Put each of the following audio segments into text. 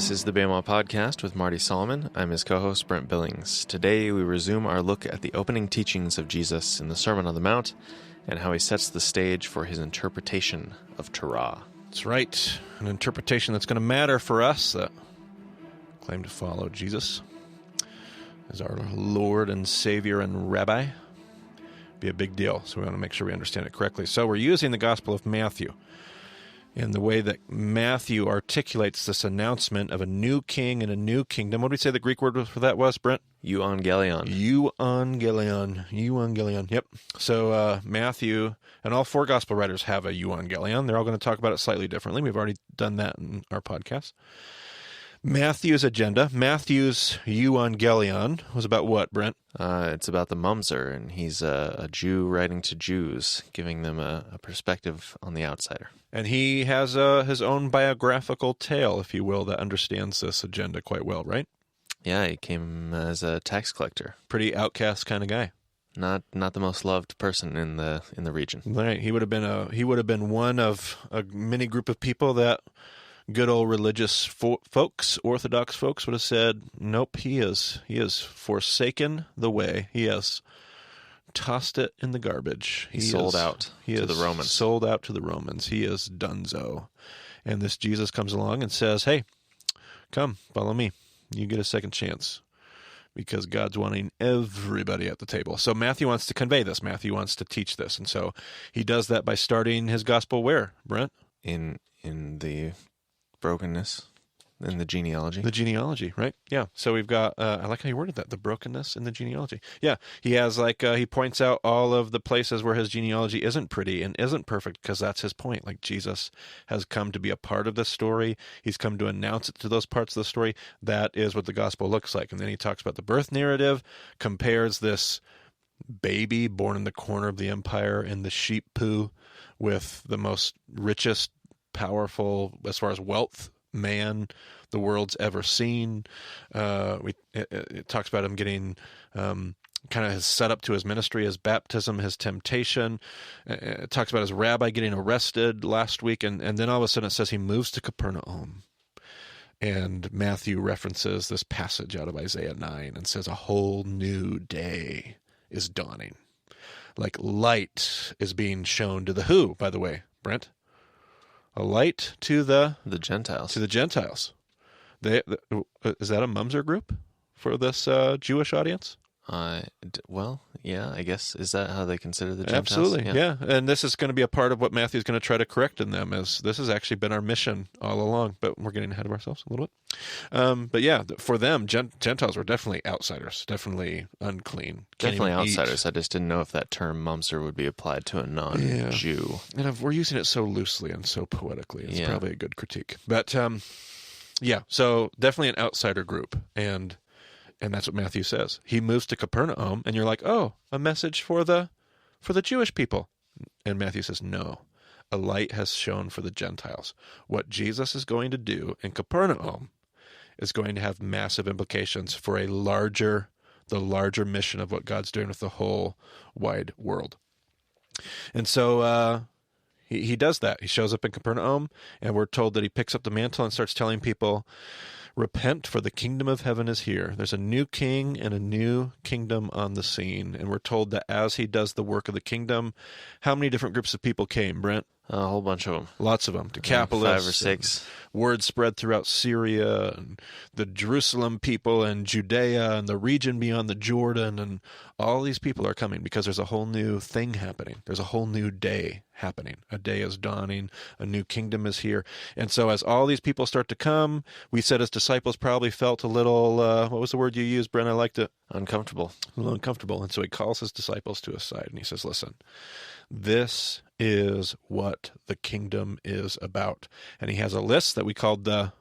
This is the Bama Podcast with Marty Solomon. I'm his co-host, Brent Billings. Today we resume our look at the opening teachings of Jesus in the Sermon on the Mount and how he sets the stage for his interpretation of Torah. That's right. An interpretation that's going to matter for us that claim to follow Jesus as our Lord and Savior and Rabbi. Be a big deal, so we want to make sure we understand it correctly. So we're using the Gospel of Matthew in the way that Matthew articulates this announcement of a new king and a new kingdom. What did we say the Greek word for that was, Brent? Euangelion. Euangelion. Yep. So Matthew and all four gospel writers have a euangelion. They're all going to talk about it slightly differently. We've already done that in our podcast. Matthew's agenda, Matthew's euangelion, was about what, Brent? It's about the Mumser, and he's a Jew writing to Jews, giving them a perspective on the outsider. And he has his own biographical tale, if you will, that understands this agenda quite well, right? Yeah, he came as a tax collector. Pretty outcast kind of guy. Not the most loved person in the region. Right. He would have been one of a mini group of people that good old religious folks, Orthodox folks, would have said, nope, he has forsaken the way. He has tossed it in the garbage. He sold out to the Romans. Sold out to the Romans. He is donezo. And this Jesus comes along and says, hey, come, follow me. You get a second chance. Because God's wanting everybody at the table. So Matthew wants to convey this. Matthew wants to teach this. And so he does that by starting his gospel where, Brent? In the brokenness, in the genealogy. The genealogy, right? Yeah. So we've got, I like how you worded that, the brokenness in the genealogy. Yeah. He has he points out all of the places where his genealogy isn't pretty and isn't perfect because that's his point. Like Jesus has come to be a part of this story. He's come to announce it to those parts of the story. That is what the gospel looks like. And then he talks about the birth narrative, compares this baby born in the corner of the empire in the sheep poo with the most richest, powerful, as far as wealth, man the world's ever seen. It talks about him getting kind of his setup to his ministry, his baptism, his temptation. It talks about his rabbi getting arrested last week, and then all of a sudden it says he moves to Capernaum. And Matthew references this passage out of Isaiah 9 and says a whole new day is dawning. Like light is being shown to the who, by the way, Brent? A light to the Gentiles. To the Gentiles. Is that a Mumser group for this Jewish audience? Well, yeah, I guess. Is that how they consider the Gentiles? Absolutely, yeah. And this is going to be a part of what Matthew's going to try to correct in them, as this has actually been our mission all along, but we're getting ahead of ourselves a little bit. But yeah, for them, Gentiles were definitely outsiders, definitely unclean. Definitely outsiders. I just didn't know if that term Mumser would be applied to a non-Jew. Yeah. And we're using it so loosely and so poetically. It's probably a good critique. But yeah, so definitely an outsider group, and that's what Matthew says. He moves to Capernaum, and you're like, oh, a message for the Jewish people. And Matthew says, no, a light has shone for the Gentiles. What Jesus is going to do in Capernaum is going to have massive implications for the larger mission of what God's doing with the whole wide world. And so he does that. He shows up in Capernaum, and we're told that he picks up the mantle and starts telling people, repent, for the kingdom of heaven is here. There's a new king and a new kingdom on the scene. And we're told that as he does the work of the kingdom, how many different groups of people came, Brent? A whole bunch of them. Lots of them. Decapolis. 5 or 6. Word spread throughout Syria, and the Jerusalem people, and Judea, and the region beyond the Jordan, and all these people are coming because there's a whole new thing happening. There's a whole new day happening. A day is dawning. A new kingdom is here. And so as all these people start to come, we said his disciples probably felt a little, what was the word you used, Brent? I liked it. Uncomfortable. A little uncomfortable. And so he calls his disciples to his side, and he says, listen, this is what the kingdom is about. And he has a list that we called the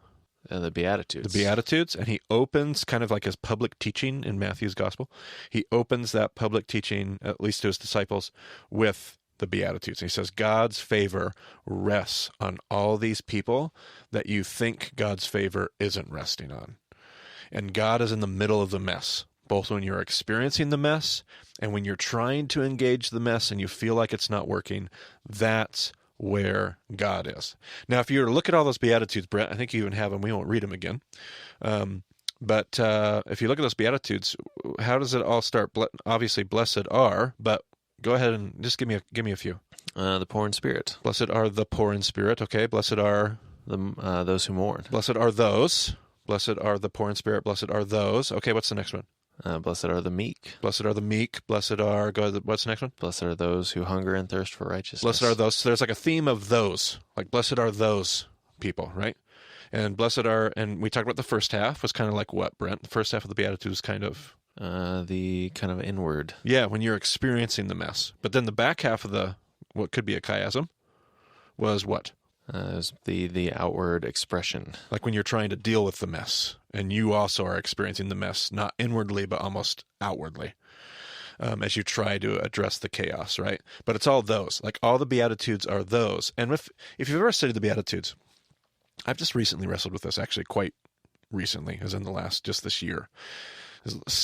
Beatitudes. The Beatitudes, and he opens kind of like his public teaching in Matthew's gospel. He opens that public teaching, at least to his disciples, with the Beatitudes. And he says, God's favor rests on all these people that you think God's favor isn't resting on. And God is in the middle of the mess, both when you're experiencing the mess and when you're trying to engage the mess and you feel like it's not working. That's where God is. Now, if you were to look at all those Beatitudes, Brent, I think you even have them. We won't read them again. But if you look at those Beatitudes, how does it all start? Obviously, blessed are, but go ahead and just give me a few. The poor in spirit. Blessed are the poor in spirit. Okay. Blessed are those who mourn. Blessed are those. Blessed are the poor in spirit. Blessed are those. Okay. What's the next one? Blessed are the meek. Blessed are the meek. Blessed are, what's the next one? Blessed are those who hunger and thirst for righteousness. Blessed are those. So there's like a theme of those. Like, blessed are those people, right? And blessed are, and we talked about the first half was kind of like what, Brent? The first half of the Beatitudes was kind of... the kind of inward. Yeah, when you're experiencing the mess. But then the back half of what could be a chiasm was what? It was the outward expression. Like when you're trying to deal with the mess, and you also are experiencing the mess, not inwardly, but almost outwardly, as you try to address the chaos, right? But it's all those. Like, all the Beatitudes are those. And if you've ever studied the Beatitudes, I've just recently wrestled with this, actually quite recently, as in just this year,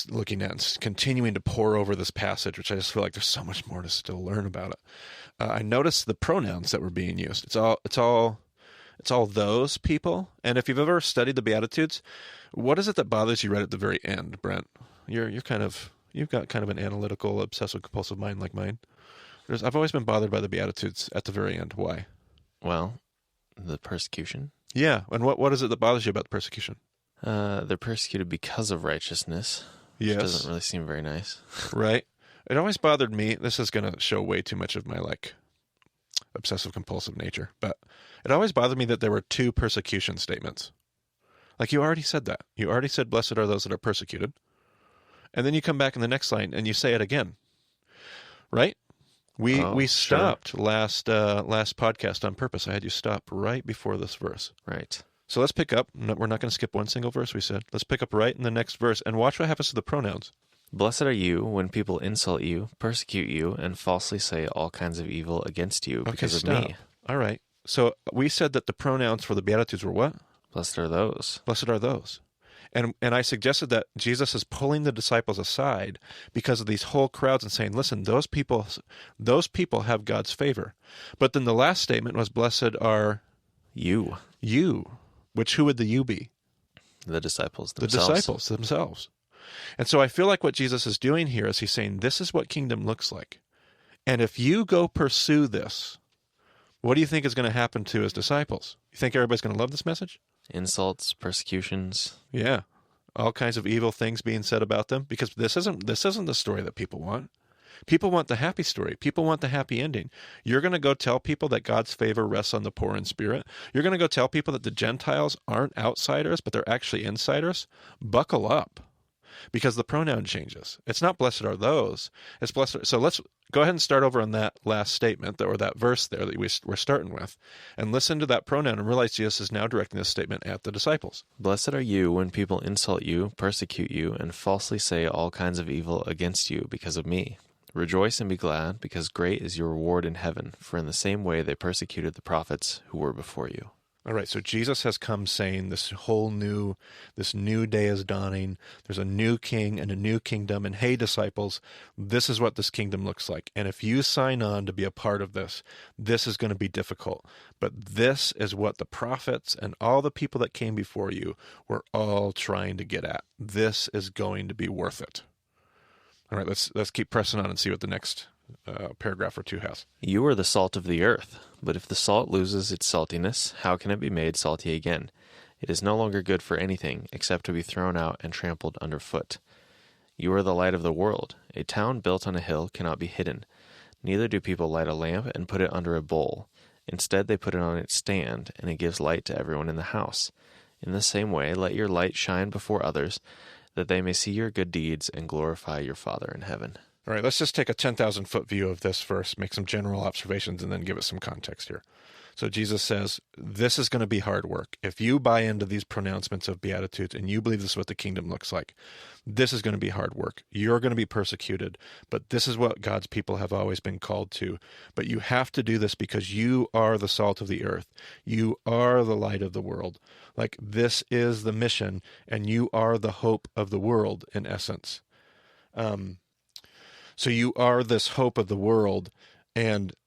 looking at and continuing to pore over this passage, which I just feel like there's so much more to still learn about it. I noticed the pronouns that were being used. It's all those people. And if you've ever studied the Beatitudes, what is it that bothers you right at the very end, Brent? You've got kind of an analytical, obsessive compulsive mind like mine. I've always been bothered by the Beatitudes at the very end. Why? Well, the persecution. Yeah. And what is it that bothers you about the persecution? They're persecuted because of righteousness. Yes. Which doesn't really seem very nice. Right. It always bothered me. This is going to show way too much of my obsessive compulsive nature, but it always bothered me that there were two persecution statements. Like, you already said that. You already said, blessed are those that are persecuted. And then you come back in the next line and you say it again. Right? We stopped sure. last podcast on purpose. I had you stop right before this verse. Right. So let's pick up. We're not going to skip one single verse, we said. Let's pick up right in the next verse and watch what happens to the pronouns. Blessed are you when people insult you, persecute you, and falsely say all kinds of evil against you because of me. All right. So we said that the pronouns for the Beatitudes were what? Blessed are those. Blessed are those. And I suggested that Jesus is pulling the disciples aside because of these whole crowds and saying, listen, those people have God's favor. But then the last statement was, blessed are you. Which, who would the you be? The disciples themselves. The disciples themselves. And so I feel like what Jesus is doing here is he's saying, this is what kingdom looks like. And if you go pursue this, what do you think is going to happen to his disciples? You think everybody's going to love this message? Insults, persecutions. Yeah. All kinds of evil things being said about them, because this isn't the story that people want. People want the happy story. People want the happy ending. You're going to go tell people that God's favor rests on the poor in spirit. You're going to go tell people that the Gentiles aren't outsiders, but they're actually insiders. Buckle up, because the pronoun changes. It's not blessed are those. It's blessed. So let's go ahead and start over on that last statement, or that verse there that we're starting with, and listen to that pronoun and realize Jesus is now directing this statement at the disciples. Blessed are you when people insult you, persecute you, and falsely say all kinds of evil against you because of me. Rejoice and be glad, because great is your reward in heaven, for in the same way they persecuted the prophets who were before you. All right, so Jesus has come saying this new day is dawning. There's a new king and a new kingdom. And hey, disciples, this is what this kingdom looks like. And if you sign on to be a part of this, this is going to be difficult. But this is what the prophets and all the people that came before you were all trying to get at. This is going to be worth it. All right, let's keep pressing on and see what the next paragraph or two has. You are the salt of the earth, but if the salt loses its saltiness, how can it be made salty again? It is no longer good for anything except to be thrown out and trampled underfoot. You are the light of the world. A town built on a hill cannot be hidden. Neither do people light a lamp and put it under a bowl. Instead, they put it on its stand, and it gives light to everyone in the house. In the same way, let your light shine before others, that they may see your good deeds and glorify your Father in heaven. All right, let's just take a 10,000-foot view of this verse, make some general observations, and then give it some context here. So Jesus says, this is going to be hard work. If you buy into these pronouncements of Beatitudes and you believe this is what the kingdom looks like, this is going to be hard work. You're going to be persecuted, but this is what God's people have always been called to. But you have to do this because you are the salt of the earth. You are the light of the world. Like, this is the mission, and you are the hope of the world, in essence. So you are this hope of the world, and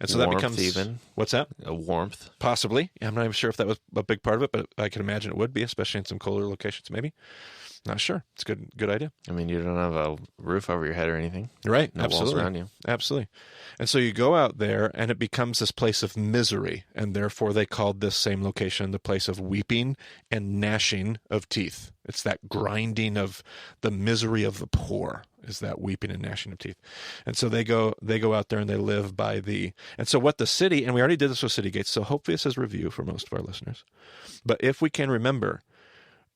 And so Warmth, that becomes even. What's that? A warmth. Possibly. I'm not even sure if that was a big part of it, but I can imagine it would be, especially in some colder locations. Maybe. Not sure. It's a good idea. I mean, you don't have a roof over your head or anything. Right. No Absolutely. walls around you. Absolutely. And so you go out there and it becomes this place of misery. And therefore they called this same location the place of weeping and gnashing of teeth. It's that grinding of the misery of the poor is that weeping and gnashing of teeth. And so they go out there and they live by and so what the city, and we already did this with city gates, so hopefully this is review for most of our listeners. But if we can remember,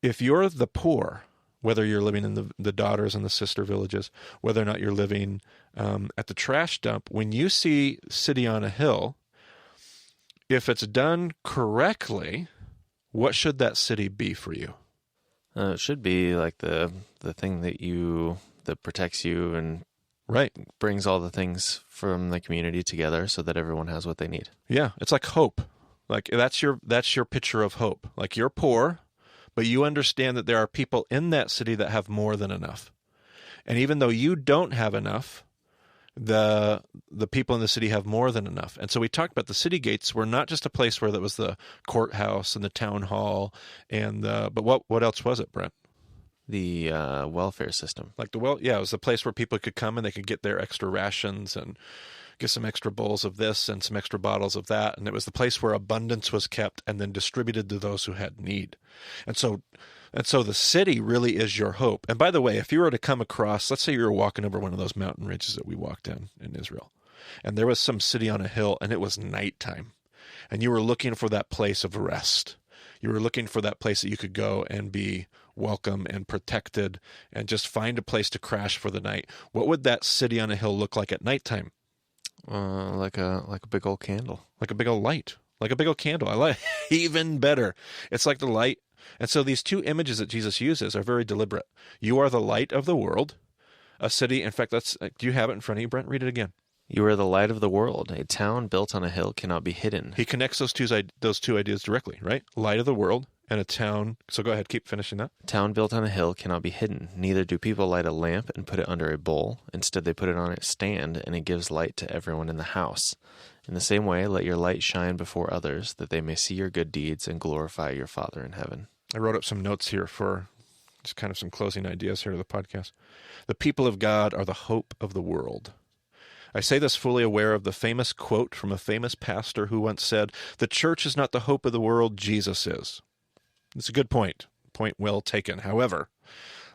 if you're the poor, whether you're living in the daughters and the sister villages, whether or not you're living at the trash dump, when you see city on a hill, if it's done correctly, what should that city be for you? It should be like the thing that protects you and right brings all the things from the community together so that everyone has what they need. Yeah, it's like hope. Like that's your picture of hope. Like you're poor, but you understand that there are people in that city that have more than enough. And even though you don't have enough, the people in the city have more than enough. And so we talked about the city gates were not just a place where there was the courthouse and the town hall but what else was it, Brent? The welfare system. Like it was the place where people could come and they could get their extra rations and get some extra bowls of this and some extra bottles of that. And it was the place where abundance was kept and then distributed to those who had need. And so the city really is your hope. And by the way, if you were to come across, let's say you were walking over one of those mountain ridges that we walked in Israel, and there was some city on a hill and it was nighttime, and you were looking for that place of rest. You were looking for that place that you could go and be welcome and protected and just find a place to crash for the night. What would that city on a hill look like at nighttime? Like a big old candle. Like a big old light. Like a big old candle. I like even better. It's like the light. And so these two images that Jesus uses are very deliberate. You are the light of the world. A city, in fact, do you have it in front of you, Brent? Read it again. You are the light of the world. A town built on a hill cannot be hidden. He connects those two ideas directly, right? Light of the world and a town. So go ahead, keep finishing that. A town built on a hill cannot be hidden. Neither do people light a lamp and put it under a bowl. Instead, they put it on its stand, and it gives light to everyone in the house. In the same way, let your light shine before others, that they may see your good deeds and glorify your Father in heaven. I wrote up some notes here for just kind of some closing ideas here to the podcast. The people of God are the hope of the world. I say this fully aware of the famous quote from a famous pastor who once said, "The church is not the hope of the world, Jesus is." It's a good point. Point well taken. However,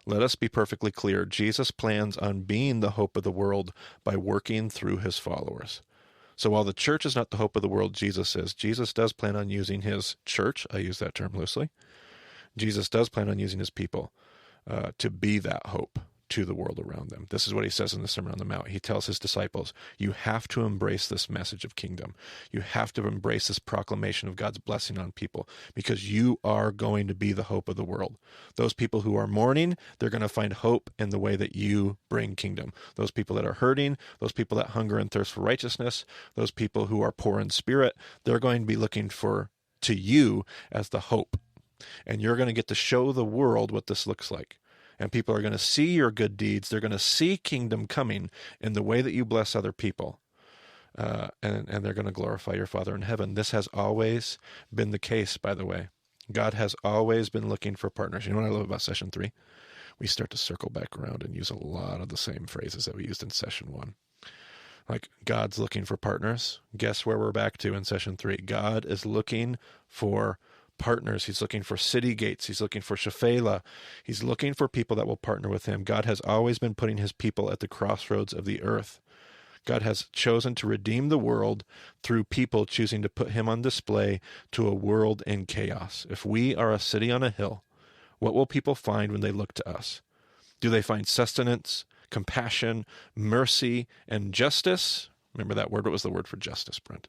let us be perfectly clear. Jesus plans on being the hope of the world by working through his followers. So while the church is not the hope of the world, Jesus is, Jesus does plan on using his church, I use that term loosely, Jesus does plan on using his people to be that hope to the world around them. This is what he says in the Sermon on the Mount. He tells his disciples, you have to embrace this message of kingdom. You have to embrace this proclamation of God's blessing on people because you are going to be the hope of the world. Those people who are mourning, they're going to find hope in the way that you bring kingdom. Those people that are hurting, those people that hunger and thirst for righteousness, those people who are poor in spirit, they're going to be looking to you as the hope. And you're going to get to show the world what this looks like. And people are going to see your good deeds. They're going to see kingdom coming in the way that you bless other people. And they're going to glorify your Father in heaven. This has always been the case, by the way. God has always been looking for partners. You know what I love about session 3? We start to circle back around and use a lot of the same phrases that we used in session 1. Like, God's looking for partners. Guess where we're back to in session 3? God is looking for partners. He's looking for city gates. He's looking for Shephelah. He's looking for people that will partner with him. God has always been putting his people at the crossroads of the earth. God has chosen to redeem the world through people choosing to put him on display to a world in chaos. If we are a city on a hill, what will people find when they look to us? Do they find sustenance, compassion, mercy, and justice? Remember that word? What was the word for justice, Brent?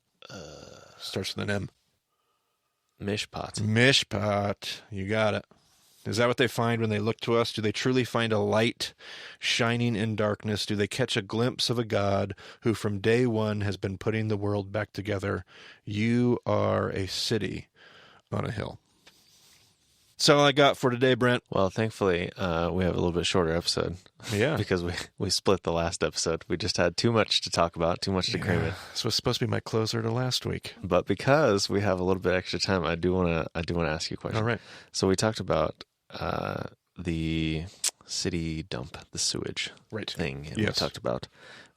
Starts with an M. Mishpat. Mishpat. You got it. Is that what they find when they look to us? Do they truly find a light shining in darkness? Do they catch a glimpse of a God who from day one has been putting the world back together? You are a city on a hill. That's all I got for today, Brent. Well, thankfully, we have a little bit shorter episode. Yeah. Because we split the last episode. We just had too much to talk about, too much to cram in. This was supposed to be my closer to last week. But because we have a little bit extra time, I do want to ask you a question. All right. So we talked about the city dump, the sewage thing. And we talked about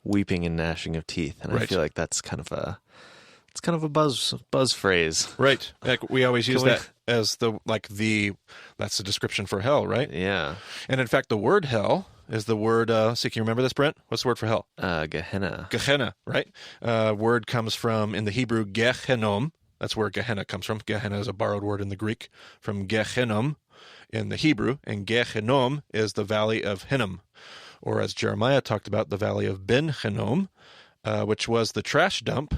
weeping and gnashing of teeth. And I feel like that's kind of a buzz phrase. Right. Like we always use that as that's the description for hell, right? Yeah. And in fact, the word hell is the word, can you remember this, Brent? What's the word for hell? Gehenna. Gehenna, right? Word comes from, in the Hebrew, Gehenom. That's where Gehenna comes from. Gehenna is a borrowed word in the Greek from Gehenom in the Hebrew. And Gehenom is the valley of Hinnom. Or as Jeremiah talked about, the valley of Ben Hinnom, which was the trash dump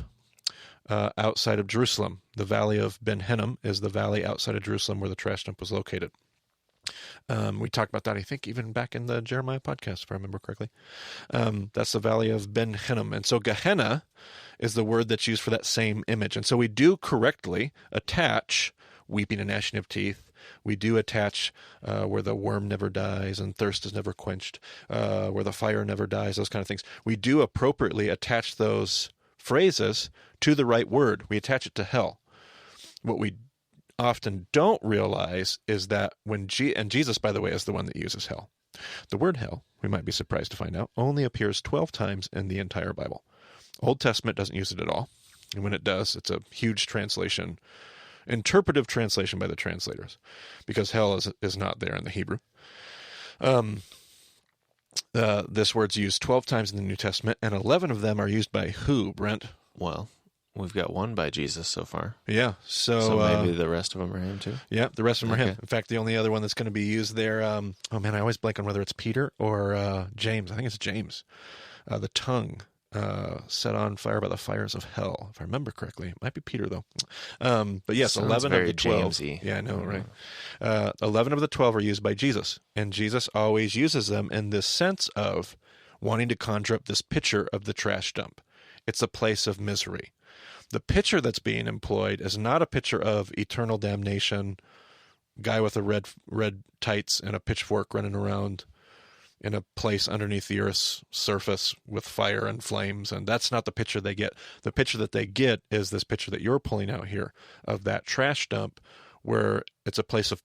outside of Jerusalem. The valley of Ben Hinnom is the valley outside of Jerusalem where the trash dump was located. We talked about that, I think, even back in the Jeremiah podcast, if I remember correctly. That's the valley of Ben Hinnom. And so Gehenna is the word that's used for that same image. And so we do correctly attach weeping and gnashing of teeth. We do attach where the worm never dies and thirst is never quenched, where the fire never dies, those kind of things. We do appropriately attach those phrases to the right word. We attach it to hell. What we often don't realize is that and Jesus, by the way, is the one that uses hell. The word hell, we might be surprised to find out, only appears 12 times in the entire Bible. Old Testament doesn't use it at all. And when it does, it's a huge translation, interpretive translation by the translators, because hell is not there in the Hebrew. This word's used 12 times in the New Testament, and 11 of them are used by who, Brent? Well, we've got one by Jesus so far. Yeah. So maybe the rest of them are him too? Yeah, the rest of them are him. In fact, the only other one that's going to be used there, I always blank on whether it's Peter or James. I think it's James. The tongue set on fire by the fires of hell, if I remember correctly. It might be Peter, though. But yes, Sounds 11 of the 12. Jamesy. Yeah, I know, right? 11 of the 12 are used by Jesus, and Jesus always uses them in this sense of wanting to conjure up this picture of the trash dump. It's a place of misery. The picture that's being employed is not a picture of eternal damnation, guy with a red tights and a pitchfork running around in a place underneath the earth's surface with fire and flames, and that's not the picture they get. The picture that they get is this picture that you're pulling out here of that trash dump, where it's a place of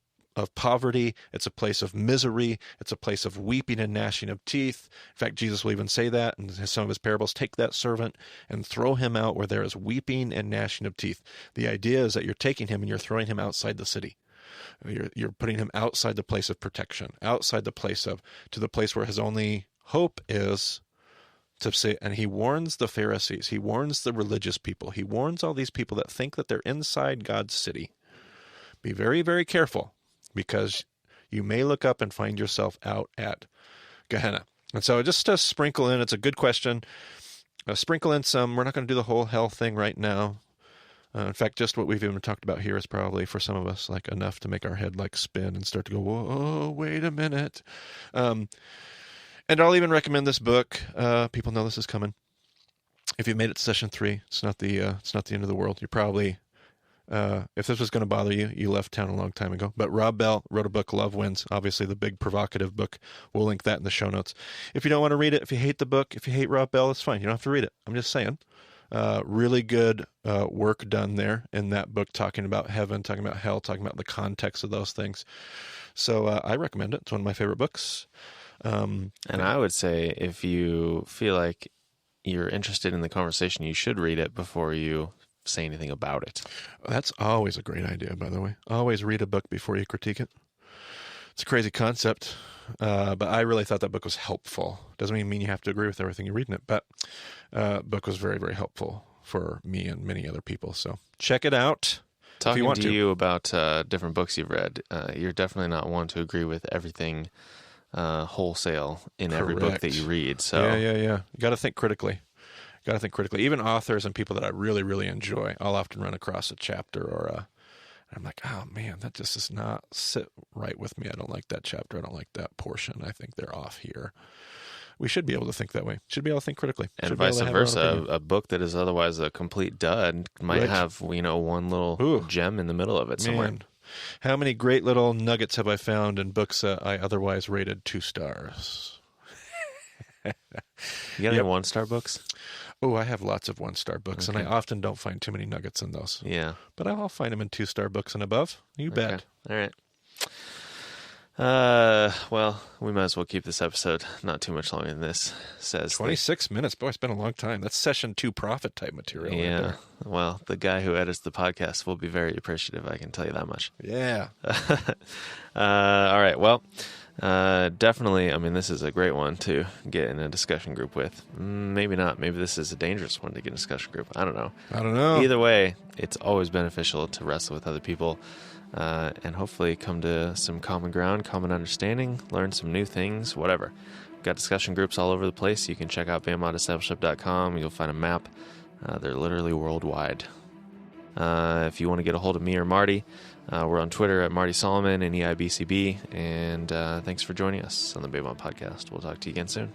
poverty, it's a place of misery, it's a place of weeping and gnashing of teeth. In fact, Jesus will even say that in some of his parables, take that servant and throw him out where there is weeping and gnashing of teeth. The idea is that you're taking him and you're throwing him outside the city. You're putting him outside the place of protection, outside the place to the place where his only hope is to say, and he warns the Pharisees, he warns the religious people, he warns all these people that think that they're inside God's city. Be very, very careful, because you may look up and find yourself out at Gehenna. And so just to sprinkle in, it's a good question. Sprinkle in some, we're not going to do the whole hell thing right now. In fact, just what we've even talked about here is probably for some of us like enough to make our head like spin and start to go, whoa, wait a minute. And I'll even recommend this book. People know this is coming. If you made it to session 3, it's not the end of the world. You're probably, if this was going to bother you, you left town a long time ago. But Rob Bell wrote a book, Love Wins, obviously the big provocative book. We'll link that in the show notes. If you don't want to read it, if you hate the book, if you hate Rob Bell, it's fine. You don't have to read it. I'm just saying. Really good work done there in that book, talking about heaven, talking about hell, talking about the context of those things. So I recommend it. It's one of my favorite books. And I would say if you feel like you're interested in the conversation, you should read it before you say anything about it. That's always a great idea, by the way. Always read a book before you critique it. It's a crazy concept, but I really thought that book was helpful. Doesn't mean you have to agree with everything you read in it, but book was very, very helpful for me and many other people. So check it out. Talking if you want to you about different books you've read, you're definitely not one to agree with everything wholesale in every book that you read. So yeah. You got to think critically. Even authors and people that I really, really enjoy, I'll often run across a chapter or I'm like, oh man, that just does not sit right with me. I don't like that chapter. I don't like that portion. I think they're off here. We should be able to think that way. Should be able to think critically. And vice versa. A book that is otherwise a complete dud might have, one little gem in the middle of it somewhere. Man, How many great little nuggets have I found in books I otherwise rated 2 stars? You got any Yep. 1-star books? Oh, I have lots of 1-star books, and I Okay. often don't find too many nuggets in those. Yeah. But I'll find them in 2-star books and above. You bet. All right. Well, we might as well keep this episode not too much longer than this. Says 26 minutes. Boy, it's been a long time. That's session 2 prophet type material. Right Yeah. there. Well, the guy who edits the podcast will be very appreciative. I can tell you that much. Yeah. All right. Well, definitely. I mean, this is a great one to get in a discussion group with. Maybe not. Maybe this is a dangerous one to get in a discussion group. I don't know. Either way, it's always beneficial to wrestle with other people. And hopefully come to some common ground, common understanding, learn some new things, whatever. We've got discussion groups all over the place. You can check out BamAuDiscipleship.com. You'll find a map. They're literally worldwide. If you want to get a hold of me or Marty, we're on Twitter at Marty Solomon and EIBCB. And thanks for joining us on the Bama Podcast. We'll talk to you again soon.